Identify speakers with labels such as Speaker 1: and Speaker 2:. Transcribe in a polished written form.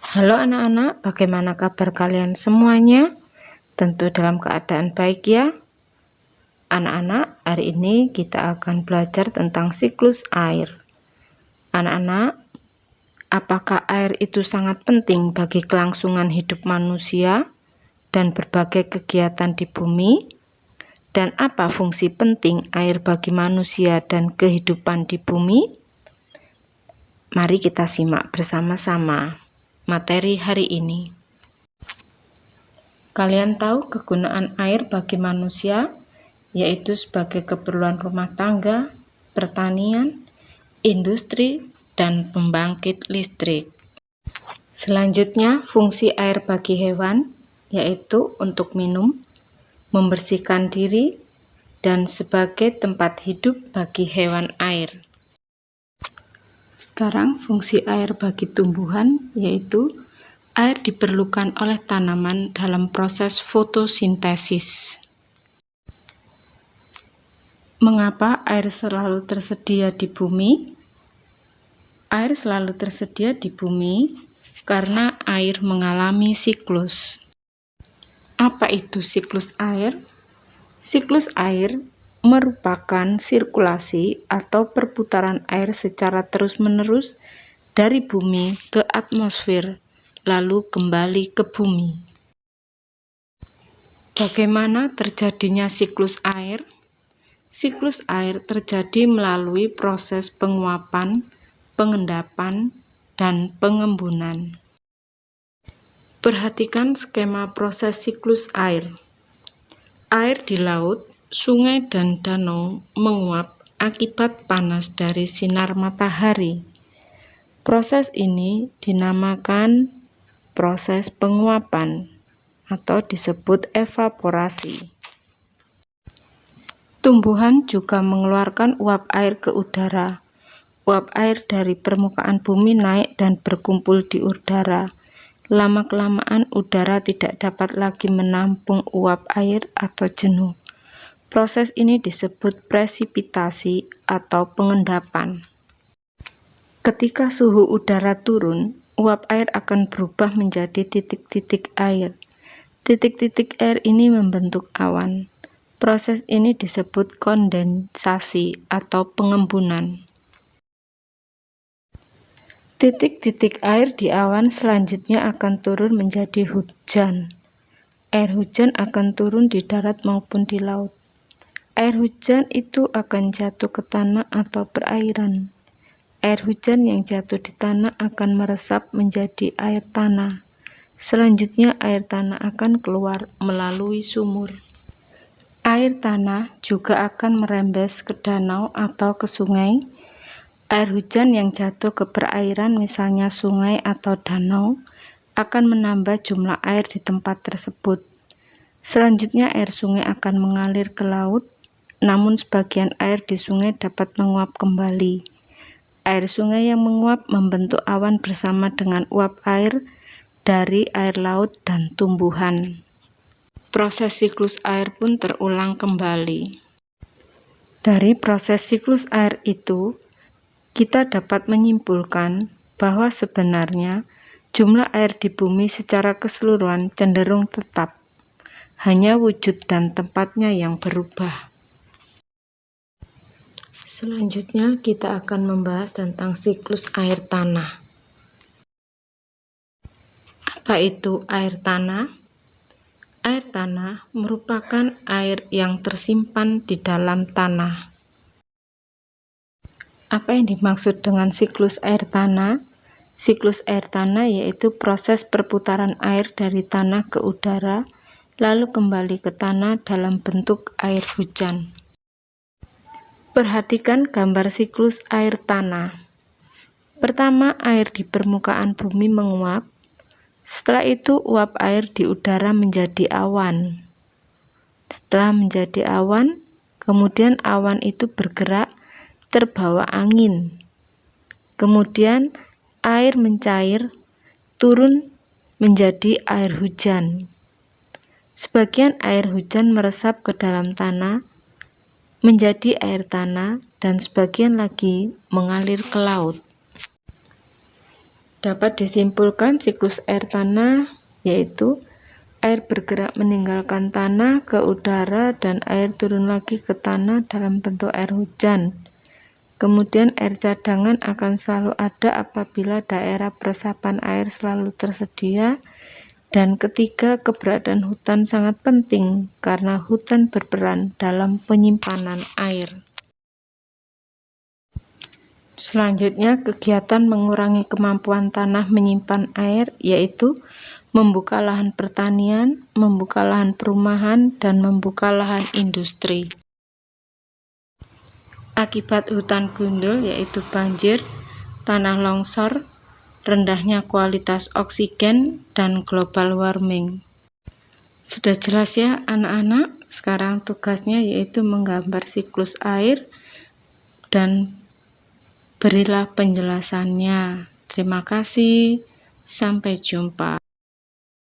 Speaker 1: Halo anak-anak, bagaimana kabar kalian semuanya? Tentu dalam keadaan baik ya. Anak-anak, hari ini kita akan belajar tentang siklus air. Anak-anak, apakah air itu sangat penting bagi kelangsungan hidup manusia dan berbagai kegiatan di bumi? Dan apa fungsi penting air bagi manusia dan kehidupan di bumi? Mari kita simak bersama-sama materi hari ini. Kalian tahu kegunaan air bagi manusia, yaitu sebagai keperluan rumah tangga, pertanian, industri, dan pembangkit listrik. Selanjutnya, fungsi air bagi hewan, yaitu untuk minum, membersihkan diri, dan sebagai tempat hidup bagi hewan air. Sekarang, fungsi air bagi tumbuhan, yaitu air diperlukan oleh tanaman dalam proses fotosintesis. Mengapa air selalu tersedia di bumi? Air selalu tersedia di bumi karena air mengalami siklus. Apa itu siklus air? Siklus air merupakan sirkulasi atau perputaran air secara terus-menerus dari bumi ke atmosfer, lalu kembali ke bumi. Bagaimana terjadinya siklus air? Siklus air terjadi melalui proses penguapan, pengendapan, dan pengembunan. Perhatikan skema proses siklus air. Air di laut, sungai, dan danau menguap akibat panas dari sinar matahari. Proses ini dinamakan proses penguapan atau disebut evaporasi. Tumbuhan juga mengeluarkan uap air ke udara. Uap air dari permukaan bumi naik dan berkumpul di udara. Lama-kelamaan udara tidak dapat lagi menampung uap air atau jenuh. Proses ini disebut presipitasi atau pengendapan. Ketika suhu udara turun, uap air akan berubah menjadi titik-titik air. Titik-titik air ini membentuk awan. Proses ini disebut kondensasi atau pengembunan. Titik-titik air di awan selanjutnya akan turun menjadi hujan. Air hujan akan turun di darat maupun di laut. Air hujan itu akan jatuh ke tanah atau perairan. Air hujan yang jatuh di tanah akan meresap menjadi air tanah. Selanjutnya air tanah akan keluar melalui sumur. Air tanah juga akan merembes ke danau atau ke sungai. Air hujan yang jatuh ke perairan, misalnya sungai atau danau, akan menambah jumlah air di tempat tersebut. Selanjutnya air sungai akan mengalir ke laut, namun sebagian air di sungai dapat menguap kembali. Air sungai yang menguap membentuk awan bersama dengan uap air dari air laut dan tumbuhan. Proses siklus air pun terulang kembali. Dari proses siklus air itu, kita dapat menyimpulkan bahwa sebenarnya jumlah air di bumi secara keseluruhan cenderung tetap, hanya wujud dan tempatnya yang berubah. Selanjutnya kita akan membahas tentang siklus air tanah. Apa itu air tanah? Air tanah merupakan air yang tersimpan di dalam tanah. Apa yang dimaksud dengan siklus air tanah? Siklus air tanah yaitu proses perputaran air dari tanah ke udara, lalu kembali ke tanah dalam bentuk air hujan. Perhatikan gambar siklus air tanah. Pertama, air di permukaan bumi menguap. Setelah itu uap air di udara menjadi awan. Setelah menjadi awan, kemudian awan itu bergerak terbawa angin. Kemudian air mencair, turun menjadi air hujan. Sebagian air hujan meresap ke dalam tanah, menjadi air tanah, dan sebagian lagi mengalir ke laut. Dapat disimpulkan siklus air tanah yaitu air bergerak meninggalkan tanah ke udara dan air turun lagi ke tanah dalam bentuk air hujan. Kemudian air cadangan akan selalu ada apabila daerah peresapan air selalu tersedia. Dan ketiga, keberadaan hutan sangat penting karena hutan berperan dalam penyimpanan air. Selanjutnya, kegiatan mengurangi kemampuan tanah menyimpan air yaitu membuka lahan pertanian, membuka lahan perumahan, dan membuka lahan industri. Akibat hutan gundul yaitu banjir, tanah longsor, rendahnya kualitas oksigen, dan global warming. Sudah jelas ya anak-anak, sekarang tugasnya yaitu menggambar siklus air dan berilah penjelasannya. Terima kasih, sampai jumpa.